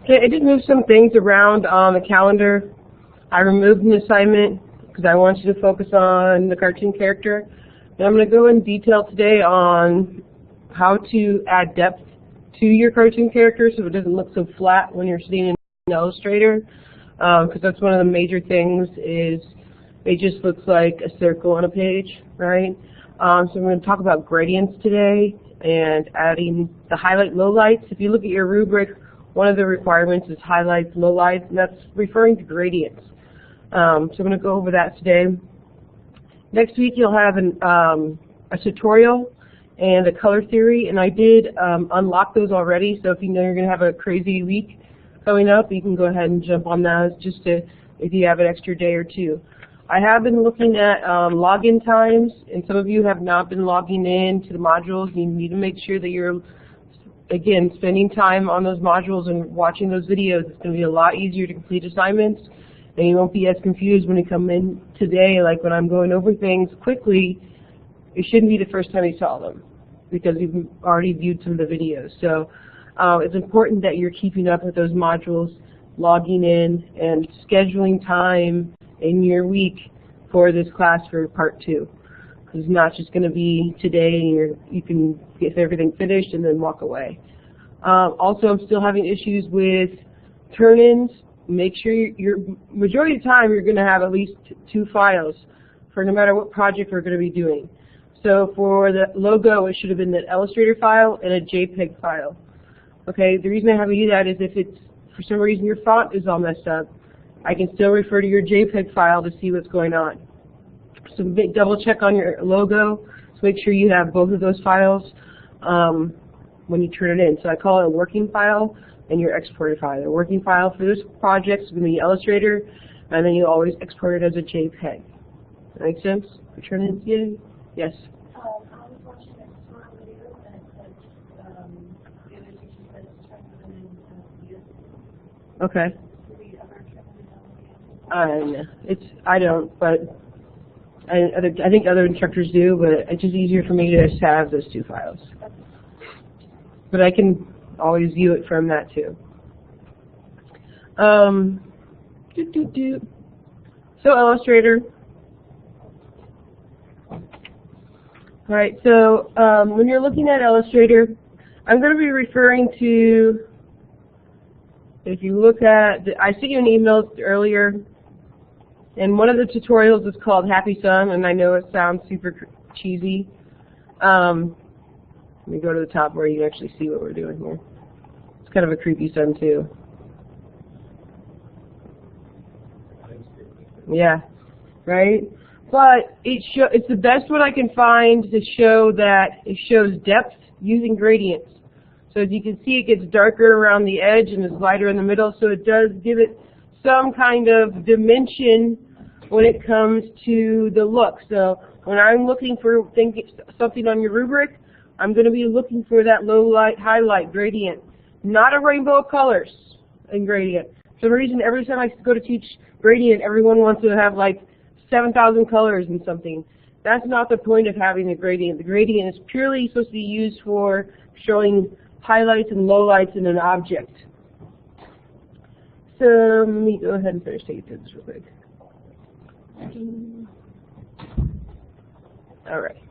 Okay, I did move some things around on the calendar. I removed an assignment because I want you to focus on the cartoon character. And I'm going to go in detail today on how to add depth to your cartoon character so it doesn't look so flat when you're sitting in Illustrator. Because that's one of the major things is it just looks like a circle on a page, right? So I'm going to talk about gradients today and adding the highlight lowlights. If you look at your rubric, one of the requirements is highlights, lowlights, and that's referring to gradients. So I'm going to go over that today. Next week you'll have a tutorial and a color theory, and I did unlock those already, so if you know you're going to have a crazy week coming up, you can go ahead and jump on those just to, if you have an extra day or two. I have been looking at login times, and some of you have not been logging in to the modules. You need to make sure that you're, again, spending time on those modules and watching those videos. It's going to be a lot easier to complete assignments, and you won't be as confused when you come in today, like when I'm going over things quickly. It shouldn't be the first time you saw them because you've already viewed some of the videos. So it's important that you're keeping up with those modules, logging in, and scheduling time in your week for this class for part 2. Because it's not just going to be today and you can get everything finished and then walk away. Also, I'm still having issues with turn-ins. Make sure you're majority of the time you're going to have at least 2 files for no matter what project we're going to be doing. So for the logo, it should have been the Illustrator file and a JPEG file. Okay, the reason I have you do that is if it's, for some reason your font is all messed up, I can still refer to your JPEG file to see what's going on. So double check on your logo, so make sure you have both of those files when you turn it in. So I call it a working file and your exported file. The working file for this project is going to be Illustrator, and then you always export it as a JPEG. That make sense? Return it in? Yes? I was watching a tutorial video and it said the other teacher said to check them in views. Okay. Do we ever check them in? I don't, but I think other instructors do, but it's just easier for me to just have those 2 files. But I can always view it from that too. So Illustrator. All right, so when you're looking at Illustrator, I'm going to be referring to, if you look at, I sent you an email earlier, and one of the tutorials is called Happy Sun, and I know it sounds super cheesy. Let me go to the top where you actually see what we're doing here. It's kind of a creepy sun too. Yeah, right? But it's the best one I can find to show that it shows depth using gradients. So as you can see, it gets darker around the edge and is lighter in the middle, so it does give it some kind of dimension when it comes to the look. So when I'm looking for something on your rubric, I'm going to be looking for that low light highlight gradient, not a rainbow of colors in gradient. For some reason, every time I go to teach gradient, everyone wants to have like 7,000 colors in something. That's not the point of having a gradient. The gradient is purely supposed to be used for showing highlights and lowlights in an object. So let me go ahead and finish taking this real quick. All right.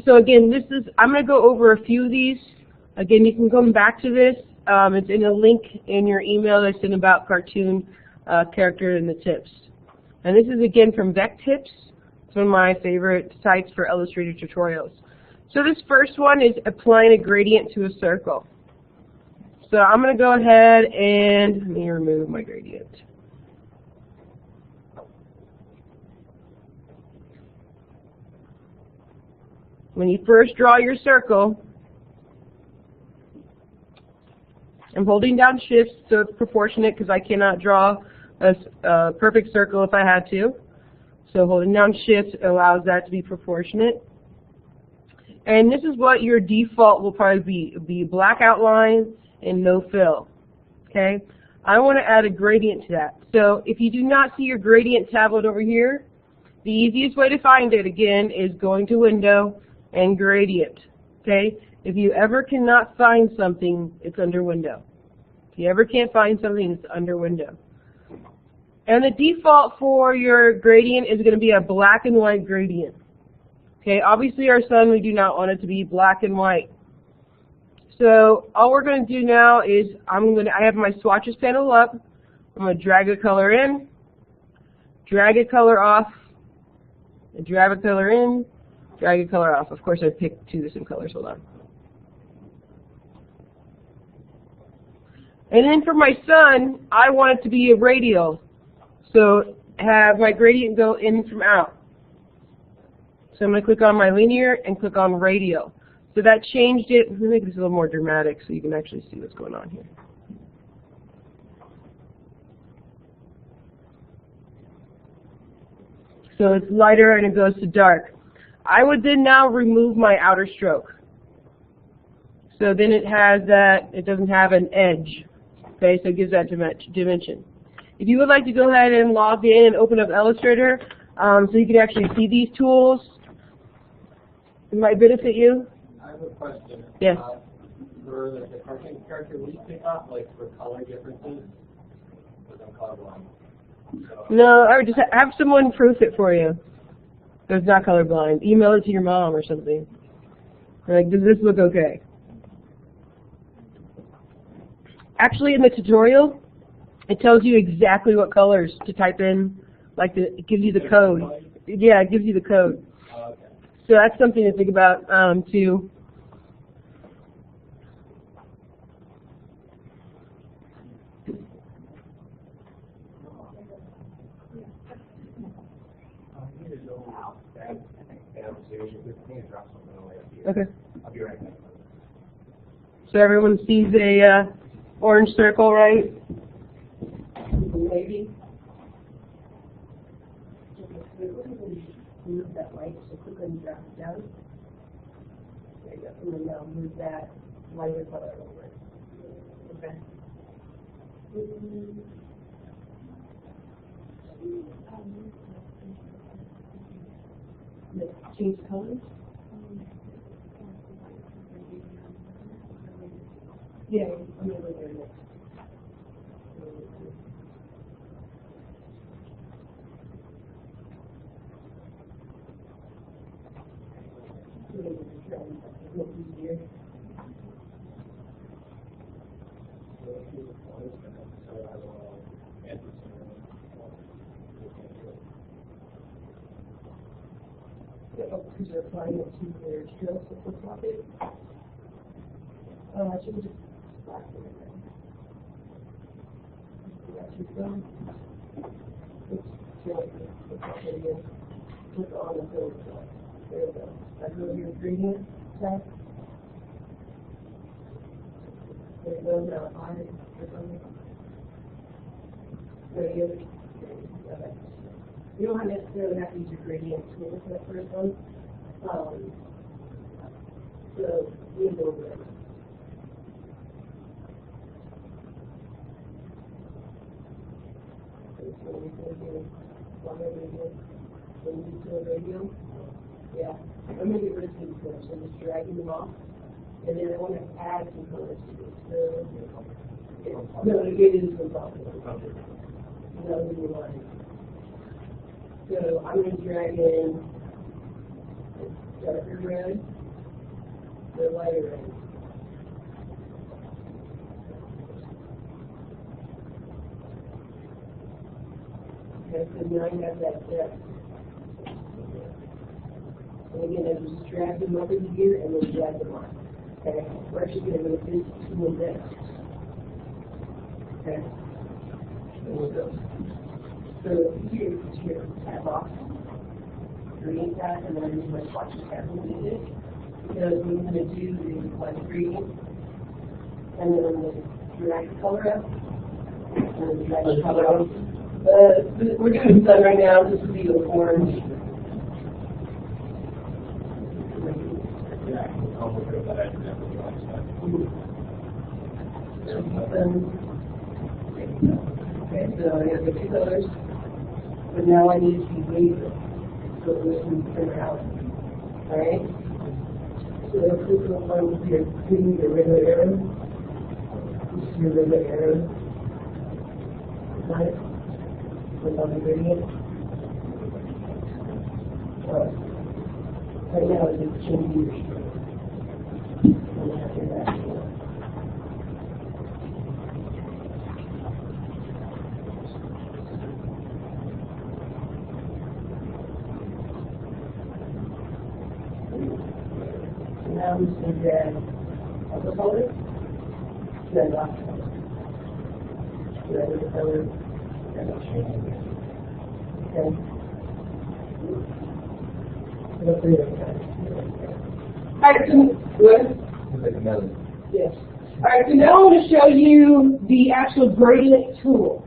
So again, I'm going to go over a few of these. Again, you can come back to this. It's in a link in your email that's in about cartoon character and the tips. And this is again from VecTips. It's one of my favorite sites for Illustrator tutorials. So this first one is applying a gradient to a circle. So I'm going to go ahead and let me remove my gradient. When you first draw your circle, I'm holding down Shift so it's proportionate because I cannot draw a perfect circle if I had to. So holding down Shift allows that to be proportionate. And this is what your default will probably be black outline and no fill. Okay? I want to add a gradient to that. So if you do not see your gradient tablet over here, the easiest way to find it again is going to Window and Gradient. Okay? If you ever cannot find something, it's under Window. you ever can't find something that's under window. And the default for your gradient is going to be a black and white gradient. Okay, obviously our sun, we do not want it to be black and white. So all we're going to do now is I have my swatches panel up. I'm going to drag a color in, drag a color off, and drag a color in, drag a color off. Of course I picked two different colors, hold on. And then for my sun, I want it to be a radial. So have my gradient go in from out. So I'm going to click on my linear and click on radial. So that changed it. Let me make this a little more dramatic so you can actually see what's going on here. So it's lighter and it goes to dark. I would then now remove my outer stroke. So then it has that, it doesn't have an edge. Okay, so it gives that dimension. If you would like to go ahead and log in and open up Illustrator so you can actually see these tools, it might benefit you. I have a question. Yes. For the cartoon character, will you pick up like for color differences? Because I'm colorblind. So, No, or just have someone proof it for you. That's not colorblind. Email it to your mom or something. Like, does this look okay? Actually, in the tutorial, it tells you exactly what colors to type in. Like, it gives you the code. Yeah, it gives you the code. okay. So that's something to think about too. Okay. I'll be right back. So everyone sees a orange circle, right? Maybe. Move that light, so click on drop it down. There you go. And then now move that lighter color over. Okay. Change colors? Yeah, I'm going to go there next. Because you're applying it to their strokes of the topic. I should just slack it again. That's your phone. Oops, click on the fill stuff. There we go. I go to your gradient tab. There it goes. Now I click on it. There you go. Okay. You don't necessarily have to use your gradient tool for that first one. So we can go over it. So we're going to do one radial. So we do a radial. Yeah. I'm going to get rid of these colors. So I'm just dragging them off. And then I want to add some colors to this. So, no, it is some colors. No, we want it. So I'm going to drag in the darker red, the lighter red. Okay, so now I have that depth. And again, I just drag them up into here and then drag them on. Okay, we're actually going to go this to the depth. Okay, and we'll go. So here, tab off, green tab, and then I'm using my swatches tab to do this. Because what I'm going to do is apply the green, and then I'm going to drag the color up, and then drag the color up. We're doing sun right now, this will be the orange. Okay, so I have the two colors. But now I need to be laser, so this can turn out. Alright? So click on your green, the red arrow. Your ribbon area. Right? With all the gradient. Right now it's just changing your stroke. And after that, so now I'm just going to grab upper color, then lock color. Grab the color, and I'll change it. Okay? Alright, so good. Like another. Yes. Alright, so now I want to show you the actual gradient tool.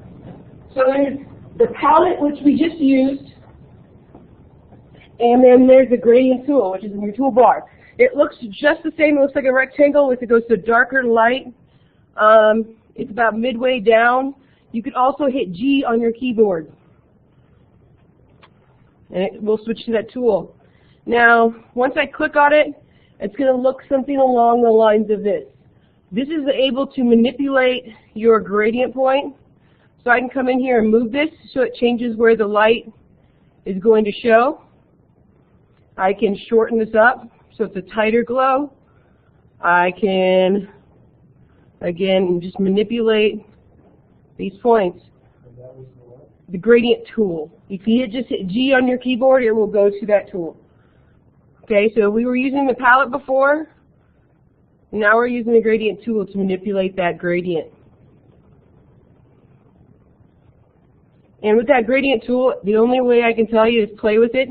So there's the palette, which we just used, and then there's the gradient tool, which is in your toolbar. It looks just the same. It looks like a rectangle. If it goes to darker to light, it's about midway down. You could also hit G on your keyboard, and it will switch to that tool. Now, once I click on it, it's going to look something along the lines of this. This is able to manipulate your gradient point. So I can come in here and move this so it changes where the light is going to show. I can shorten this up so it's a tighter glow. I can, again, just manipulate these points. The gradient tool. If you just hit G on your keyboard, it will go to that tool. Okay, so we were using the palette before. Now we're using the gradient tool to manipulate that gradient. And with that gradient tool, the only way I can tell you is play with it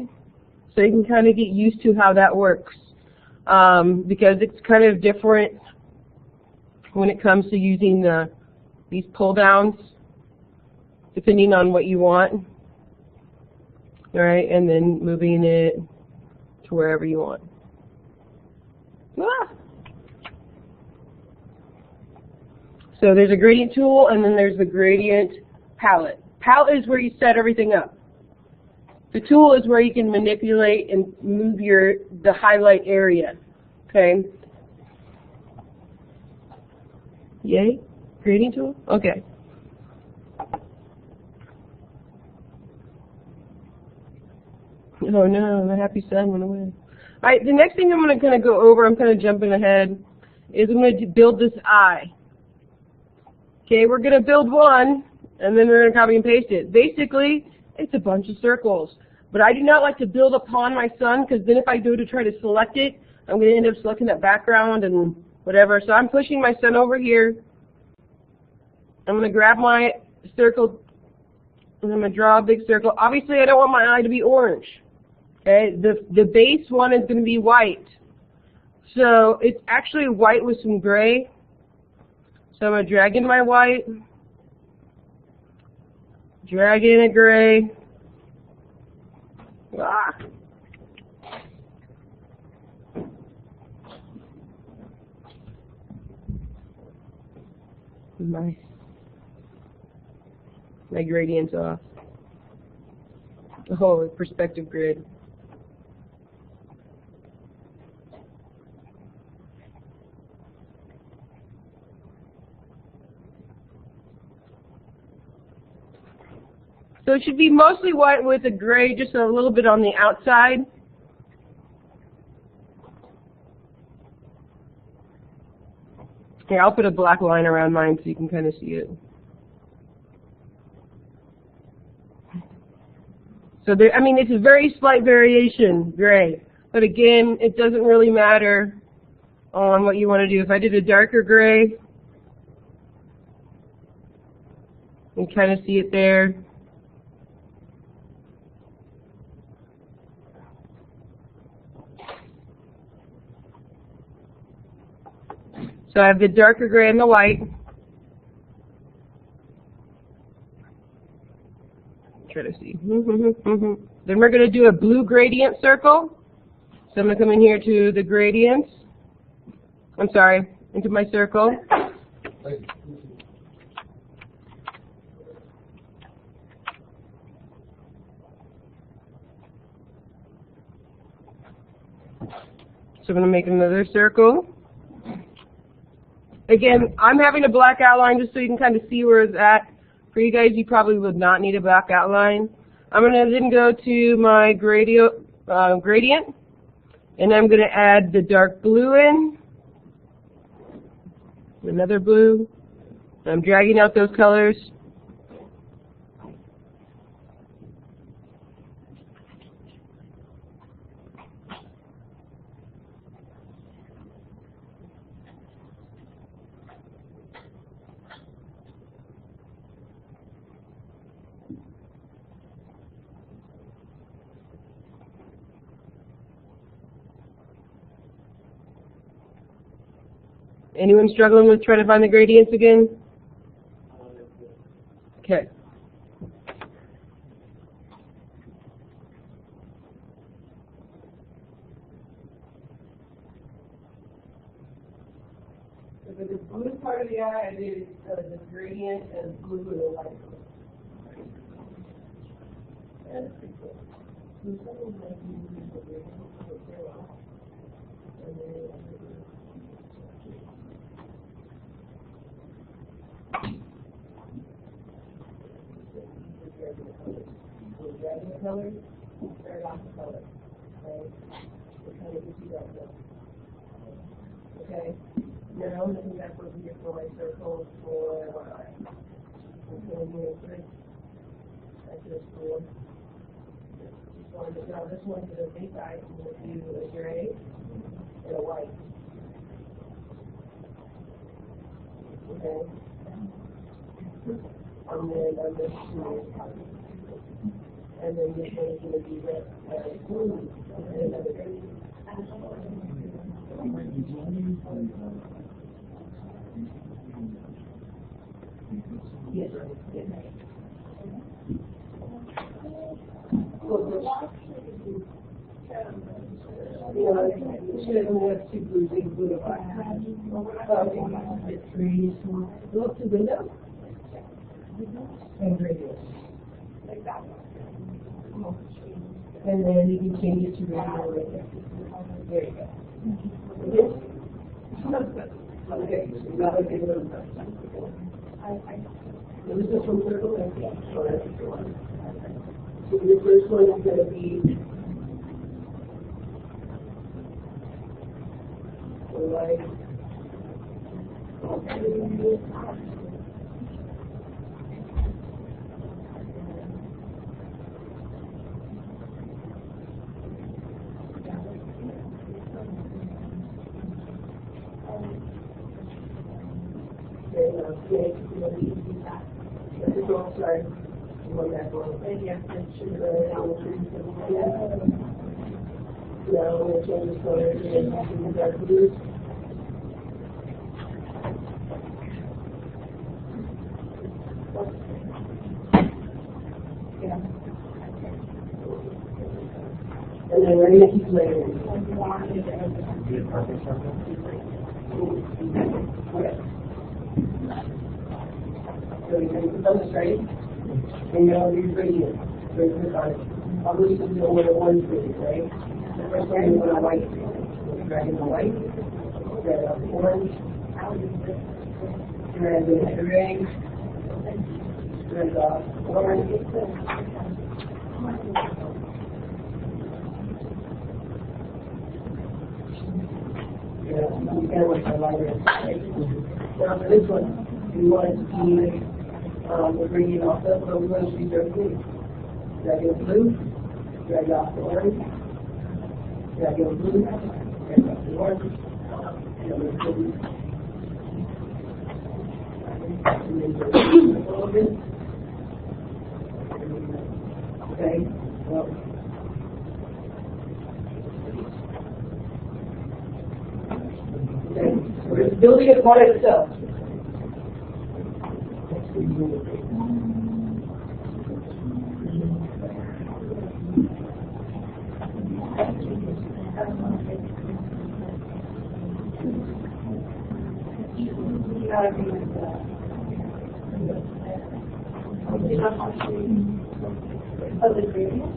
so you can kind of get used to how that works. Because it's kind of different when it comes to using these pull downs, depending on what you want. All right, and then moving it to wherever you want. Ah! So there's a gradient tool, and then there's the gradient palette. Palette is where you set everything up. The tool is where you can manipulate and move the highlight area. Okay. Yay? Gradient tool? Okay. Oh no, the happy sun went away. All right, the next thing I'm going to kind of go over, I'm kind of jumping ahead, is I'm going to build this eye. Okay, we're going to build one, and then we're going to copy and paste it. Basically, it's a bunch of circles. But I do not like to build upon my sun, because then if I go to try to select it, I'm going to end up selecting that background and whatever. So I'm pushing my sun over here. I'm going to grab my circle, and I'm going to draw a big circle. Obviously, I don't want my eye to be orange. Okay, the base one is going to be white. So it's actually white with some gray. So I'm going to drag in my white, drag in a gray. Ah. My gradient's off. Oh, perspective grid. So it should be mostly white with a gray, just a little bit on the outside. Here, I'll put a black line around mine so you can kind of see it. So there, I mean, it's a very slight variation, gray. But again, it doesn't really matter on what you want to do. If I did a darker gray, you can kind of see it there. So I have the darker gray and the white. Try to see. Then we're going to do a blue gradient circle. So I'm going to come in here to the gradients. I'm sorry, into my circle. So I'm going to make another circle. Again, I'm having a black outline just so you can kind of see where it's at. For you guys, you probably would not need a black outline. I'm going to then go to my gradient, and I'm going to add the dark blue in, another blue. I'm dragging out those colors. Anyone struggling with trying to find the gradients again? Okay. So for the blue part of the eye, I did the gradient and blue and the light. And it's pretty cool. Colors, start off the color, right? It kind of gives you that look. Okay? Now I'm looking back over here for my circles for one eye. I'm going to do it first. That's just cool. Now this one for the big eye, I'm going to do a gray and a white. Okay? And then I'm just going to and then this one is going to be red, blue, and another green. Yes, yes. She doesn't have two blues, big blue and white. It's green. Look to window. And radius. Like that one. And then you can change it to radio right there. There you go. Okay, so now I can go. This is from circle and so your first one is going to be the light. Sorry, one back one. Yeah, now I'm going to change the color to the dark blue. Yeah. And then we're going to keep layering. Okay. So you're going to put them straight, and you're going to be gradient. So you're going to probably do one gradient, right? The first one is going to white. Drag in the white, drag out the orange, drag in the gray, drag off the orange. Yeah, you can't wait for lighter. Now for this one, we want it to be we're bringing off the, but we're going to be very blue. Drag in blue, drag off the orange, drag in blue, drag off the orange, and we're blue. And then a little bit. Okay, well. Okay, so we're just building it by itself. Of the gradient?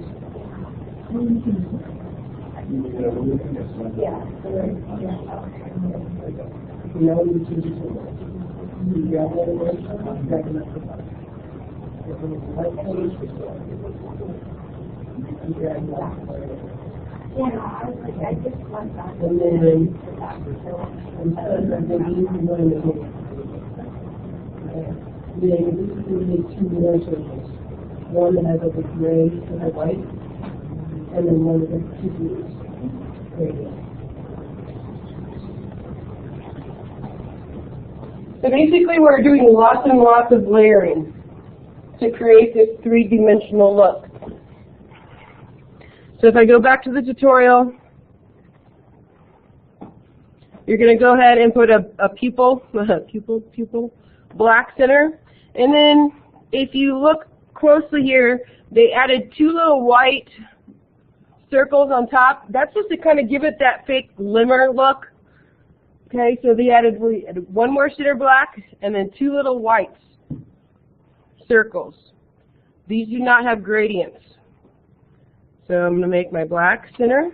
Yeah. Now we need to do something. You grab that one, drag it up the bottom. You grab that. Yeah, I was like, I just want that. And then, then we need two more circles. One that has like a gray and a white, and then one with two blues. There you go. So basically we're doing lots and lots of layering to create this three-dimensional look. So if I go back to the tutorial, you're going to go ahead and put a pupil black center. And then if you look closely here, they added two little white circles on top. That's just to kind of give it that fake glimmer look. Okay, so they added one more center black and then two little white circles. These do not have gradients. So I'm going to make my black center.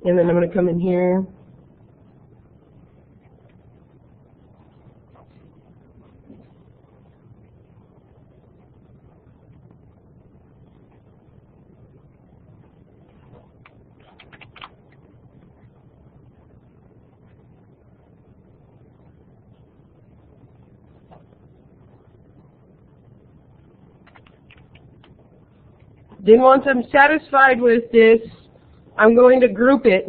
And then I'm going to come in here. Then once I'm satisfied with this, I'm going to group it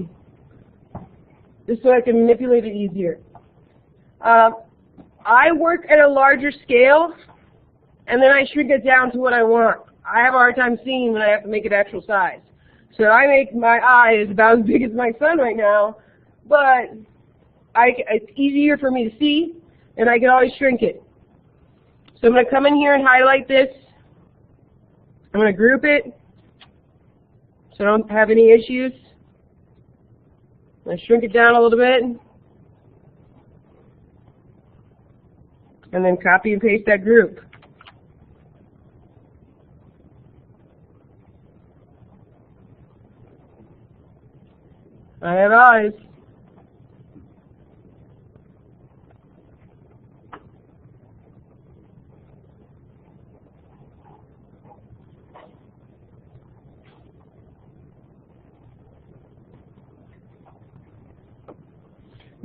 just so I can manipulate it easier. I work at a larger scale and then I shrink it down to what I want. I have a hard time seeing when I have to make it actual size. So I make my eye is about as big as my son right now, but it's easier for me to see and I can always shrink it. So I'm going to come in here and highlight this. I'm going to group it so I don't have any issues. I'm going to shrink it down a little bit. And then copy and paste that group. I have eyes.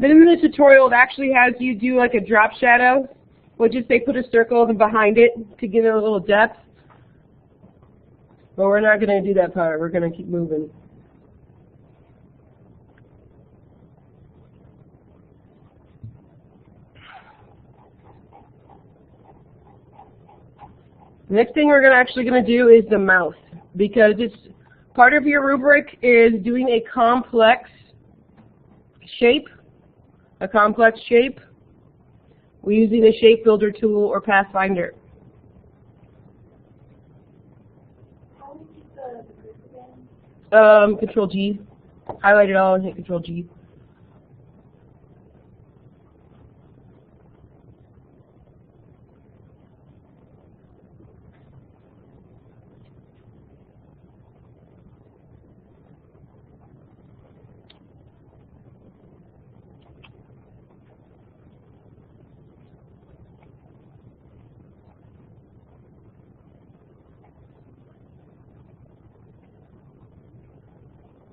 Then in the tutorial, it actually has you do like a drop shadow, which is they put a circle behind it to give it a little depth. But we're not going to do that part. We're going to keep moving. The next thing we're actually going to do is the mouth, because it's part of your rubric is doing a complex shape. We're using the Shape Builder tool or Pathfinder. How do you keep the group again? Control G. Highlight it all and hit Control G.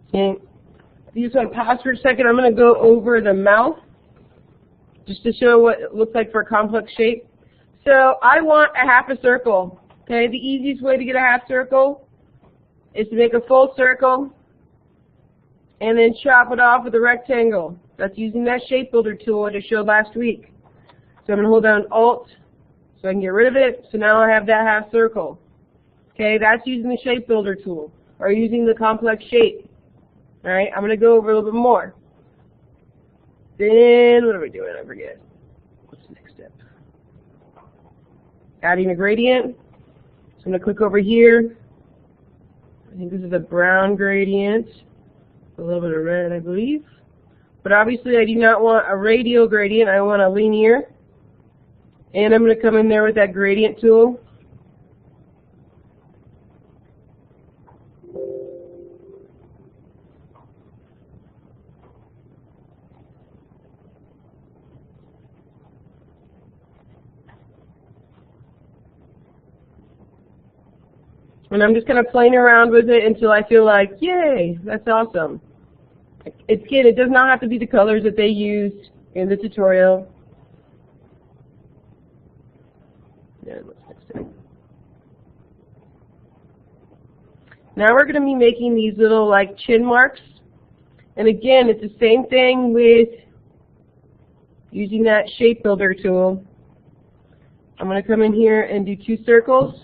Okay. If you just want to pause for a second, I'm going to go over the mouth just to show what it looks like for a complex shape. So I want a half a circle. Okay, the easiest way to get a half circle is to make a full circle and then chop it off with a rectangle. That's using that Shape Builder tool I just showed last week. So I'm going to hold down Alt so I can get rid of it. So now I have that half circle. Okay, that's using the Shape Builder tool or using the complex shape. All right, I'm going to go over a little bit more. Then, what are we doing? I forget. What's the next step? Adding a gradient. So I'm going to click over here. I think this is a brown gradient. A little bit of red, I believe. But obviously I do not want a radial gradient. I want a linear. And I'm going to come in there with that gradient tool. And I'm just kind of playing around with it until I feel like, yay, that's awesome. Again, it does not have to be the colors that they used in the tutorial. Yeah, what's next thing? Now we're going to be making these little like chin marks. And again, it's the same thing with using that shape builder tool. I'm going to come in here and do 2 circles.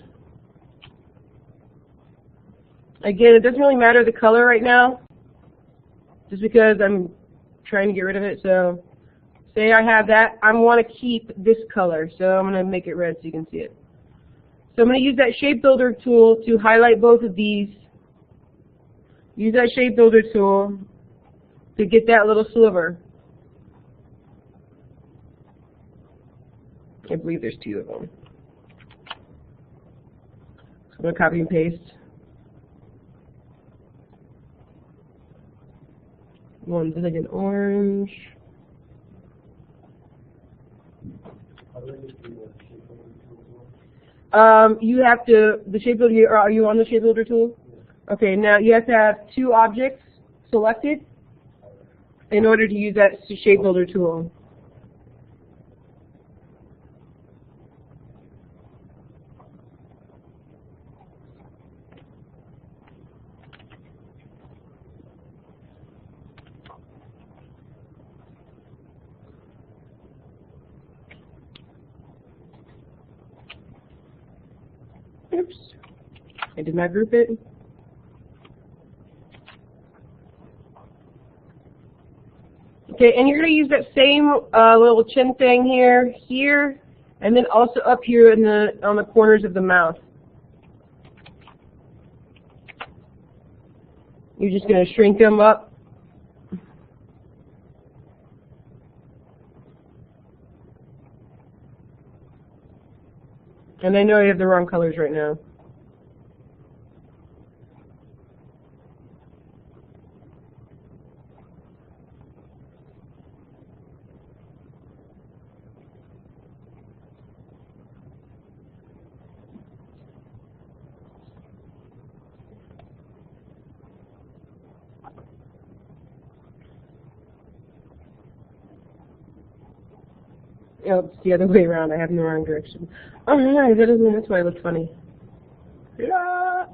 Again, it doesn't really matter the color right now, just because I'm trying to get rid of it. So say I have that, I want to keep this color, so I'm going to make it red so you can see it. So I'm going to use that shape builder tool to highlight both of these. Use that shape builder tool to get that little sliver. I believe there's 2 of them. So I'm going to copy and paste. One's like an orange. You have to, the shape builder, are you on the shape builder tool? Okay, now you have to have 2 objects selected in order to use that shape builder tool. Oops, I did not group it. Okay, and you're going to use that same little chin thing here, and then also up here in on the corners of the mouth. You're just going to shrink them up. And I know you have the wrong colors right now. Oh, it's the other way around. I have in the wrong direction. Oh, no, that doesn't. That's why I look funny. Yeah.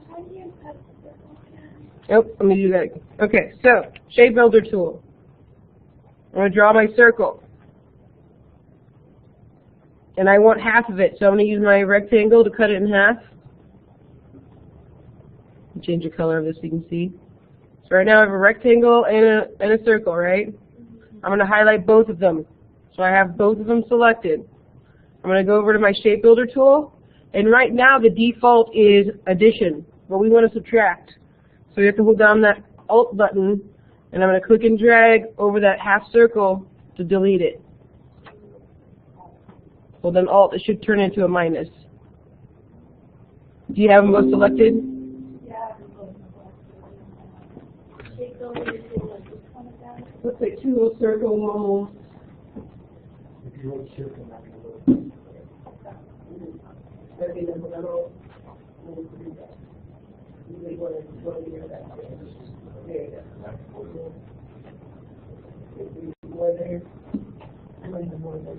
How do you cut the circle? Oh, let me do that. Okay, so shape builder tool. I'm going to draw my circle. And I want half of it, so I'm going to use my rectangle to cut it in half. Change the color of this so you can see. So right now I have a rectangle and a circle, right? I'm going to highlight both of them. So I have both of them selected. I'm going to go over to my shape builder tool, and right now the default is addition, but we want to subtract. So you have to hold down that Alt button, and I'm going to click and drag over that half circle to delete it. Hold down Alt, it should turn into a minus. Do you have them both selected? Looks like 2 little circles almost. If you wrote circle, not Okay, then we'll go. There you go. More there. I might have more there.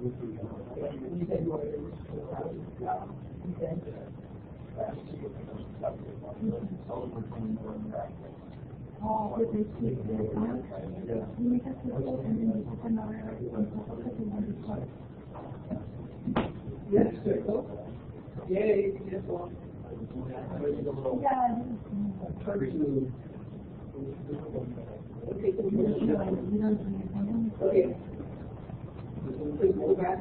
You said more there. Yes, circle. Yay, just one. Okay. Please go back.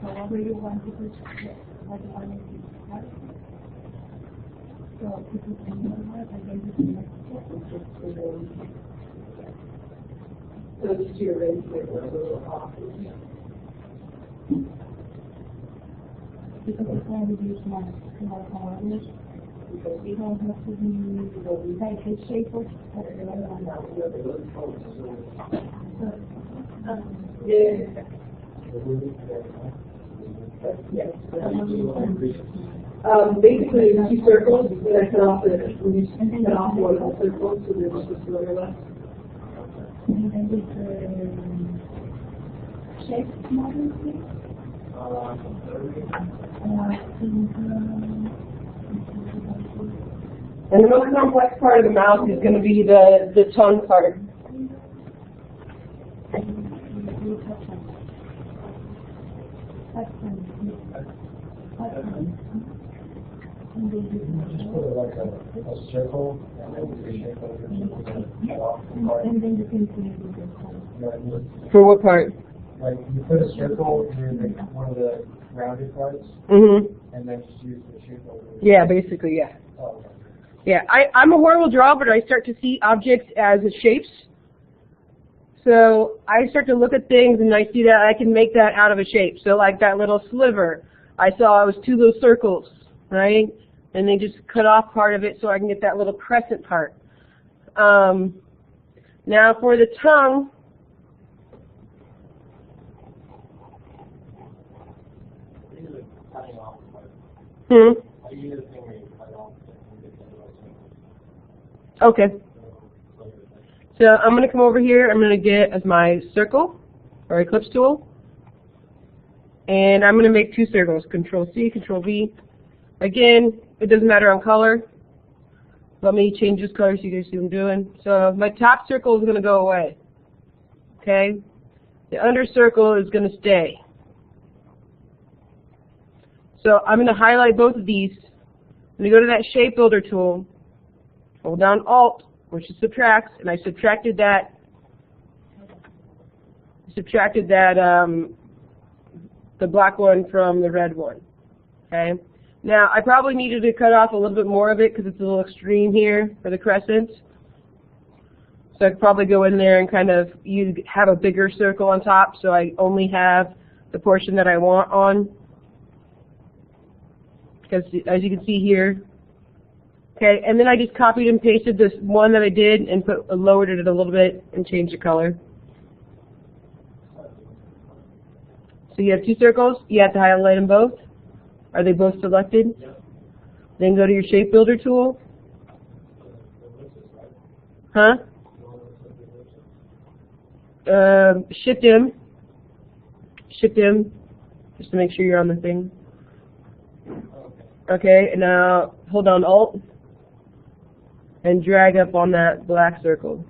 However you want to put like on so people can know I guess So it's your raise it a little off. because we can reduce mass to our coordinates. Because we don't have to be like a shape of Yes. Basically, there's two circles that I cut off one of the circles, so there's just a sliver left. and then with shape model, please. And the most complex part of the mouth is going to be the tongue part. Just put it like a circle and then we shape it off the part. And then you can see For what part? Like you put a circle near one of the rounded parts Mm-hmm. and then just use the shape over it. Yeah, basically, yeah. Oh, okay. Yeah, I'm a horrible drawer, but I start to see objects as shapes. So I start to look at things and I see that I can make that out of a shape. So like that little sliver, I saw it was two little circles, right? And they just cut off part of it so I can get that little crescent part. Now for the tongue, These are cutting off the part. I use the thing where you cut off and get the little Okay. So I'm going to come over here. I'm going to get as my circle or eclipse tool. And I'm going to make two circles, Control C, Control V. Again, it doesn't matter on color. Let me change this color so you guys see what I'm doing. So my top circle is going to go away. Okay? The under circle is going to stay. So I'm going to highlight both of these. I'm going to go to that shape builder tool, hold down Alt, which is subtracts, and I subtracted that the black one from the red one. Okay. Now I probably needed to cut off a little bit more of it because it's a little extreme here for the crescent. So I could probably go in there and kind of have a bigger circle on top, so I only have the portion that I want on. Because as you can see here. Okay, and then I just copied and pasted this one that I did and lowered it a little bit and changed the color. So you have two circles. You have to highlight them both. Are they both selected? Yep. Then go to your shape builder tool. Huh? Shift M. Shift M, just to make sure you're on the thing. Okay, and now hold down Alt and drag up on that black circle.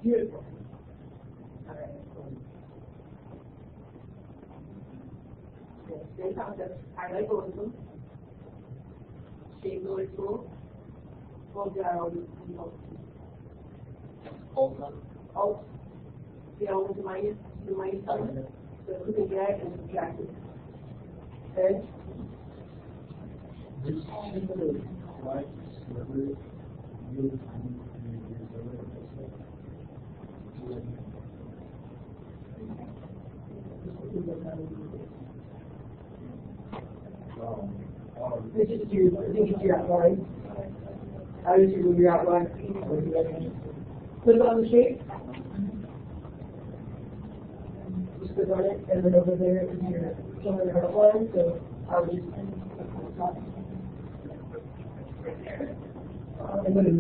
Beautiful. All right. Same concept. Highlight both of them. Shape builder tool. Hold down Alt. The Alt is minus, the minus sign. So we can drag and subtract it. Okay? This white sliver, you This is your, I think it's your outline. How does you move your outline? Put it on the shape. Just click on it, and then over there is your showing your outline. So I'll just and put it in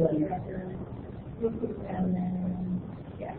and then, yeah.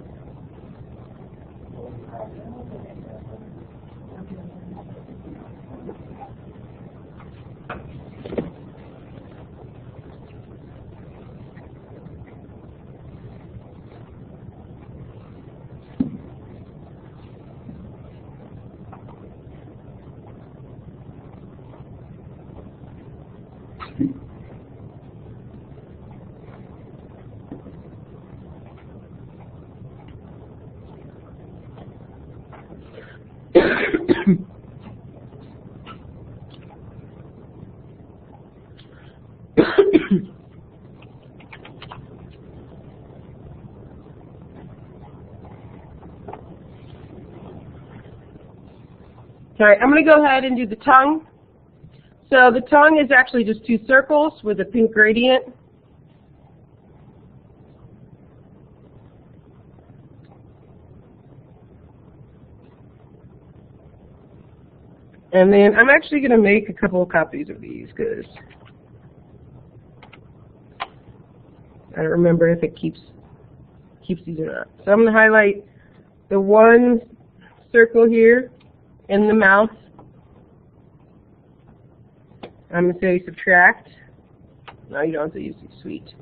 Alright, I'm going to go ahead and do the tongue. So the tongue is actually just 2 circles with a pink gradient. And then I'm actually going to make a couple of copies of these because I don't remember if it keeps these or not. So I'm going to highlight the 1 circle here in the mouth. I'm going to say subtract. No, you don't have to use these, sweet.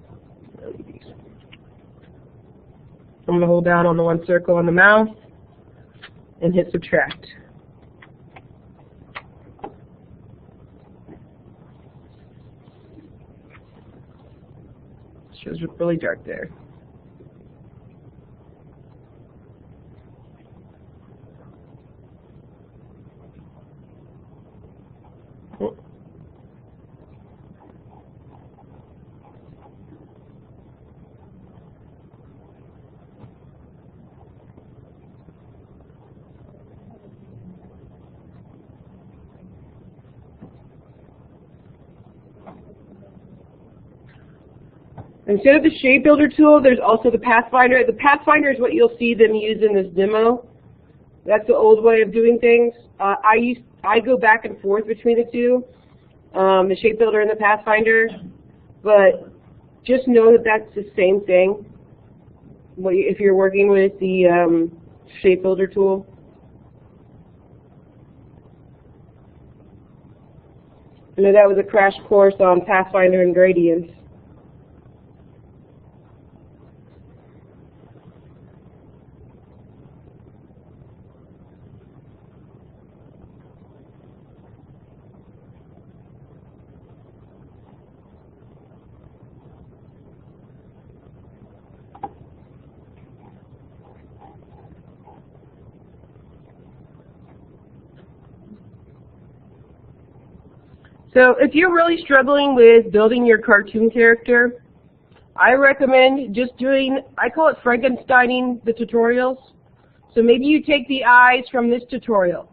I don't need these. I'm going to hold down on the 1 circle on the mouth and hit subtract. Shows really dark there. Instead of the Shape Builder tool, there's also the Pathfinder. The Pathfinder is what you'll see them use in this demo. That's the old way of doing things. I go back and forth between the two, the Shape Builder and the Pathfinder, but just know that that's the same thing if you're working with the Shape Builder tool. I know that was a crash course on Pathfinder and gradients. So if you're really struggling with building your cartoon character, I recommend just doing, I call it Frankensteining the tutorials. So maybe you take the eyes from this tutorial.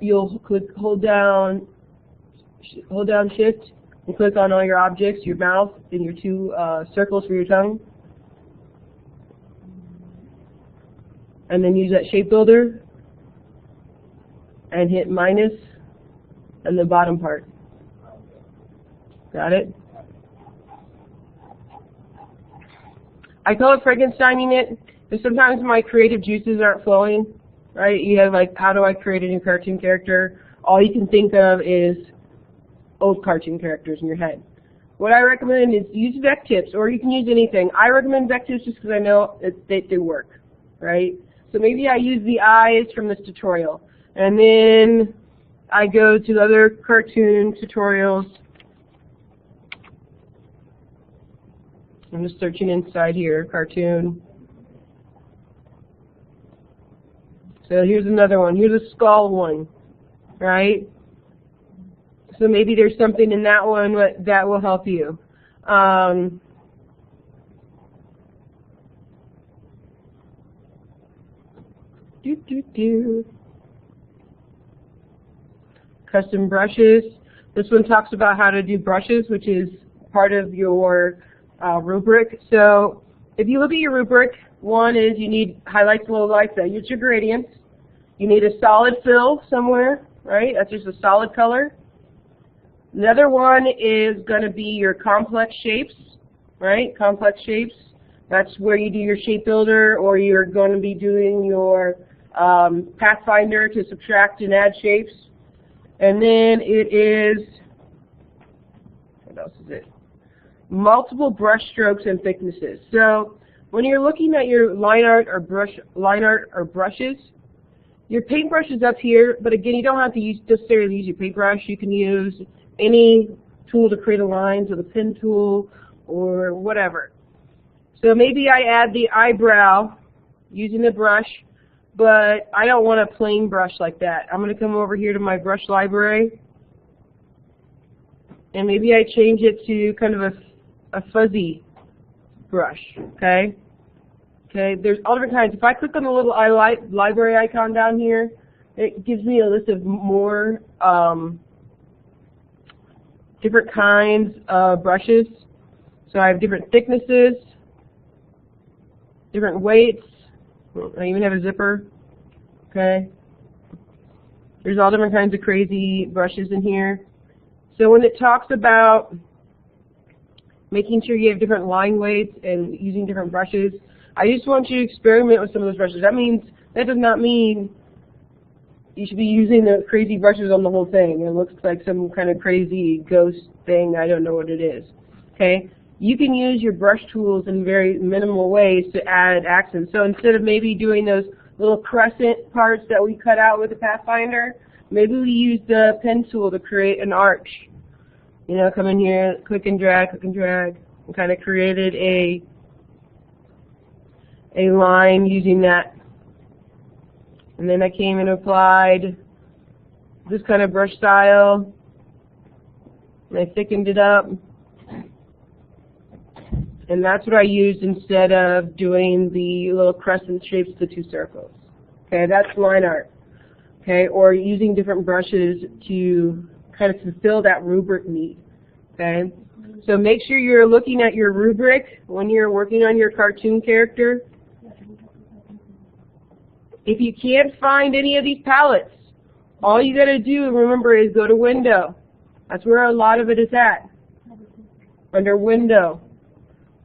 You'll hold down Shift and click on all your objects, your mouth, and your 2 circles for your tongue. And then use that Shape Builder and hit minus and the bottom part. Got it? I call it Frankensteining it because sometimes my creative juices aren't flowing, right? You have like, how do I create a new cartoon character? All you can think of is old cartoon characters in your head. What I recommend is use Vectips, or you can use anything. I recommend Vectips just because I know they work, right? So maybe I use the eyes from this tutorial, and then I go to other cartoon tutorials. I'm just searching inside here, cartoon. So here's another one. Here's a skull one, right? So maybe there's something in that one that will help you. Custom brushes. This one talks about how to do brushes, which is part of your rubric. So if you look at your rubric, one is you need highlights, lowlights, that use your gradients. You need a solid fill somewhere, right? That's just a solid color. Another one is going to be your complex shapes, right? Complex shapes. That's where you do your Shape Builder, or you're going to be doing your Pathfinder to subtract and add shapes. And then it is, what else is it? Multiple brush strokes and thicknesses. So when you're looking at your line art or brushes, your paintbrush is up here, but again, you don't have to necessarily use your paintbrush. You can use any tool to create a line, so the pen tool or whatever. So maybe I add the eyebrow using the brush, but I don't want a plain brush like that. I'm going to come over here to my brush library, and maybe I change it to kind of a fuzzy brush, okay? Okay, there's all different kinds. If I click on the little library icon down here, it gives me a list of more different kinds of brushes. So I have different thicknesses, different weights. I even have a zipper. Okay. There's all different kinds of crazy brushes in here. So when it talks about making sure you have different line weights and using different brushes, I just want you to experiment with some of those brushes. That does not mean you should be using the crazy brushes on the whole thing. It looks like some kind of crazy ghost thing. I don't know what it is. Okay? You can use your brush tools in very minimal ways to add accents. So instead of maybe doing those little crescent parts that we cut out with the Pathfinder, maybe we use the pen tool to create an arch. You know, come in here, click and drag, and kind of created a line using that. And then I came and applied this kind of brush style, and I thickened it up. And that's what I used instead of doing the little crescent shapes, the two circles. Okay, that's line art. Okay, or using different brushes to kind of fulfill that rubric need. Okay, so make sure you're looking at your rubric when you're working on your cartoon character. If you can't find any of these palettes, all you got to do, remember, is go to Window. That's where a lot of it is at, under Window.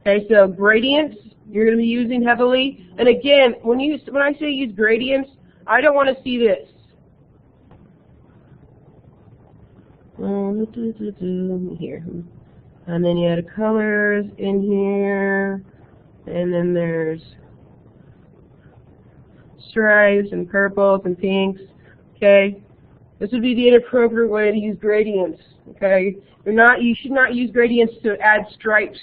Okay, so gradients, you're going to be using heavily. And again, when I say use gradients, I don't want to see this. Here. And then you add colors in here. And then there's stripes and purples and pinks. Okay? This would be the inappropriate way to use gradients. Okay? You should not use gradients to add stripes.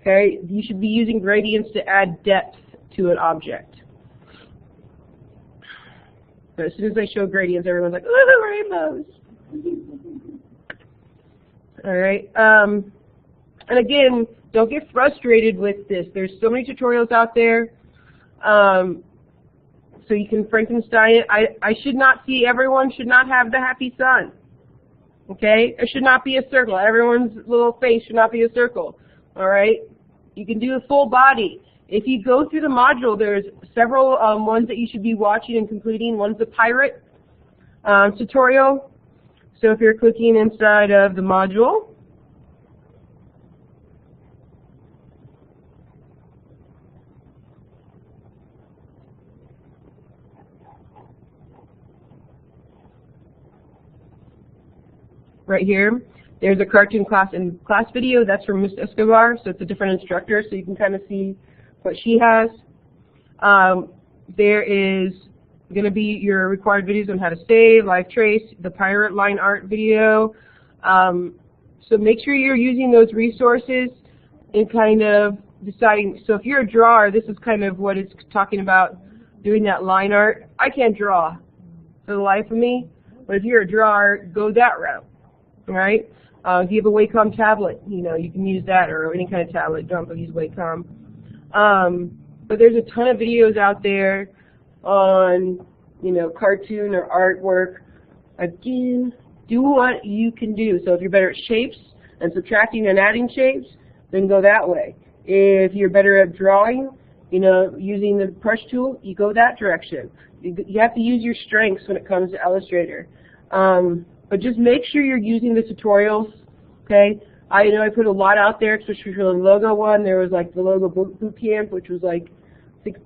Okay, you should be using gradients to add depth to an object. So as soon as I show gradients, everyone's like, "Oh, the rainbows!" All right. And again, don't get frustrated with this. There's so many tutorials out there, so you can Frankenstein it. Everyone should not have the happy sun. Okay, it should not be a circle. Everyone's little face should not be a circle. All right. You can do a full body. If you go through the module, there's several ones that you should be watching and completing. One's the pirate tutorial. So if you're clicking inside of the module, right here, there's a cartoon class video. That's from Ms. Escobar, so it's a different instructor, so you can kind of see what she has. There is going to be your required videos on how to save, live trace, the pirate line art video. So make sure you're using those resources in kind of deciding. So if you're a drawer, this is kind of what it's talking about, doing that line art. I can't draw for the life of me, but if you're a drawer, go that route. All right? If you have a Wacom tablet, you know, you can use that, or any kind of tablet. Don't use Wacom. But there's a ton of videos out there on, you know, cartoon or artwork. Again, do what you can do. So if you're better at shapes and subtracting and adding shapes, then go that way. If you're better at drawing, you know, using the brush tool, you go that direction. You have to use your strengths when it comes to Illustrator. But just make sure you're using the tutorials, okay? I know I put a lot out there, especially for the logo one. There was like the logo boot camp, which was like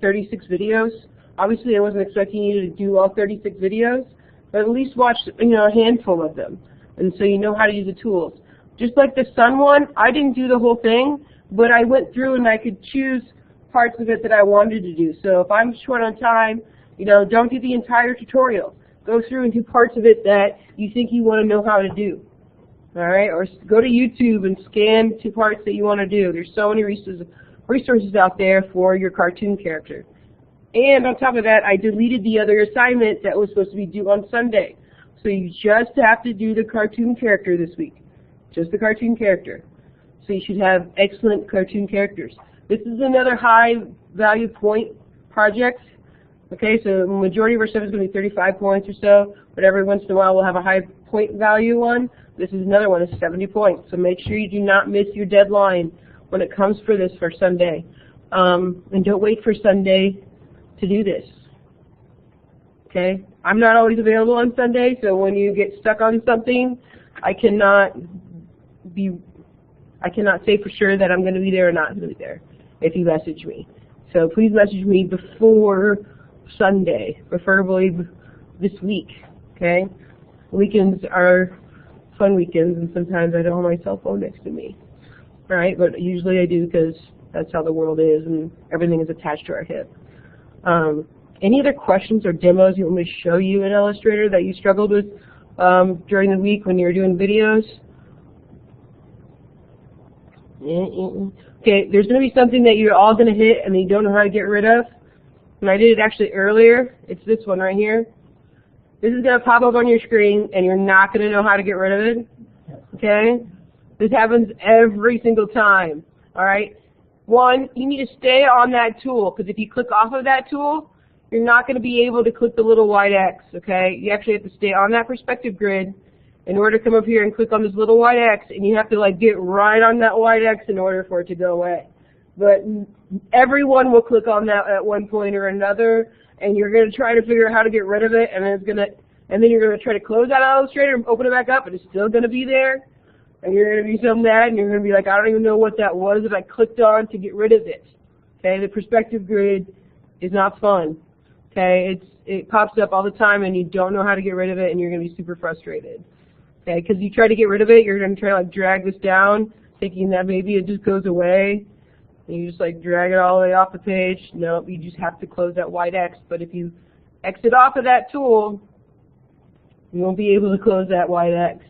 36 videos. Obviously, I wasn't expecting you to do all 36 videos, but at least watch, you know, a handful of them, and so you know how to use the tools. Just like the sun one, I didn't do the whole thing, but I went through and I could choose parts of it that I wanted to do. So if I'm short on time, you know, don't do the entire tutorial. Go through and do parts of it that you think you want to know how to do. All right? Or go to YouTube and scan two parts that you want to do. There's so many resources out there for your cartoon character. And on top of that, I deleted the other assignment that was supposed to be due on Sunday. So you just have to do the cartoon character this week. Just the cartoon character. So you should have excellent cartoon characters. This is another high value point project. Okay, so the majority of our stuff is going to be 35 points or so, but every once in a while we'll have a high point value one. This is another one, it's 70 points. So make sure you do not miss your deadline when it comes for this for Sunday. And don't wait for Sunday to do this. Okay? I'm not always available on Sunday, so when you get stuck on something, I cannot say for sure that I'm going to be there or not going to be there if you message me. So please message me before Sunday, preferably this week. Okay? Weekends are fun weekends, and sometimes I don't have my cell phone next to me. All right? But usually I do because that's how the world is, and everything is attached to our hip. Any other questions or demos you want me to show you in Illustrator that you struggled with during the week when you were doing videos? Okay, there's going to be something that you're all going to hit and you don't know how to get rid of. And I did it actually earlier. It's this one right here. This is going to pop up on your screen and you're not going to know how to get rid of it. Okay? This happens every single time. Alright? One, you need to stay on that tool, because if you click off of that tool, you're not going to be able to click the little white X, okay? You actually have to stay on that perspective grid in order to come up here and click on this little white X, and you have to like get right on that white X in order for it to go away. But everyone will click on that at one point or another, and you're going to try to figure out how to get rid of it, and then you're going to try to close that Illustrator and open it back up, and it's still going to be there. And you're going to be so mad, and you're going to be like, I don't even know what that was that I clicked on to get rid of it. Okay, the perspective grid is not fun. Okay, it pops up all the time, and you don't know how to get rid of it, and you're going to be super frustrated. Okay, because you try to get rid of it, you're going to try to like drag this down, thinking that maybe it just goes away, and you just like drag it all the way off the page. No, you just have to close that white X. But if you exit off of that tool, you won't be able to close that white X.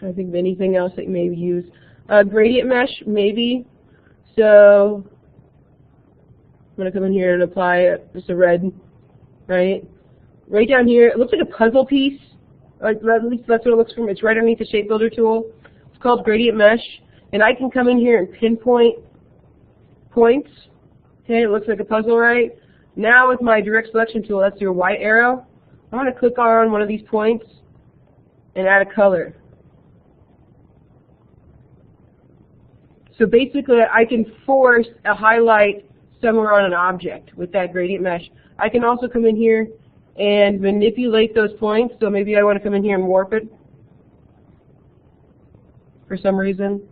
I think of anything else that you maybe use. Gradient mesh, maybe. So I'm going to come in here and apply just a red, right? Right down here, it looks like a puzzle piece. At least that's what it looks from. It's right underneath the shape builder tool. It's called gradient mesh. And I can come in here and pinpoint points. Okay, it looks like a puzzle, right? Now with my direct selection tool, that's your white arrow, I'm going to click on one of these points and add a color. So basically I can force a highlight somewhere on an object with that gradient mesh. I can also come in here and manipulate those points. So maybe I want to come in here and warp it for some reason.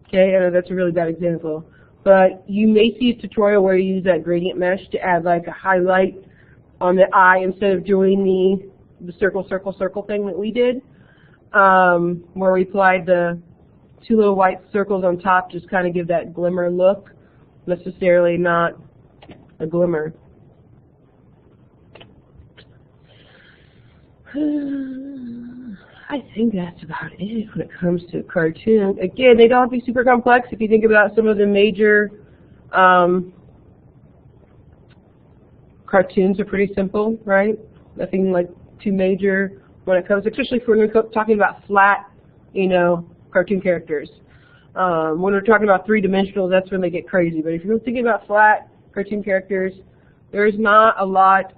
Okay, I know that's a really bad example. But you may see a tutorial where you use that gradient mesh to add like a highlight on the eye instead of doing the circle, circle, circle thing that we did, where we applied the two little white circles on top, just kind of give that glimmer look, necessarily not a glimmer. I think that's about it when it comes to cartoons. Again, they don't have to be super complex. If you think about some of the major cartoons are pretty simple, right? Nothing like too major when it comes, especially when we're talking about flat, cartoon characters. When we're talking about three-dimensional, that's when they get crazy. But if you're thinking about flat cartoon characters, there's not a lot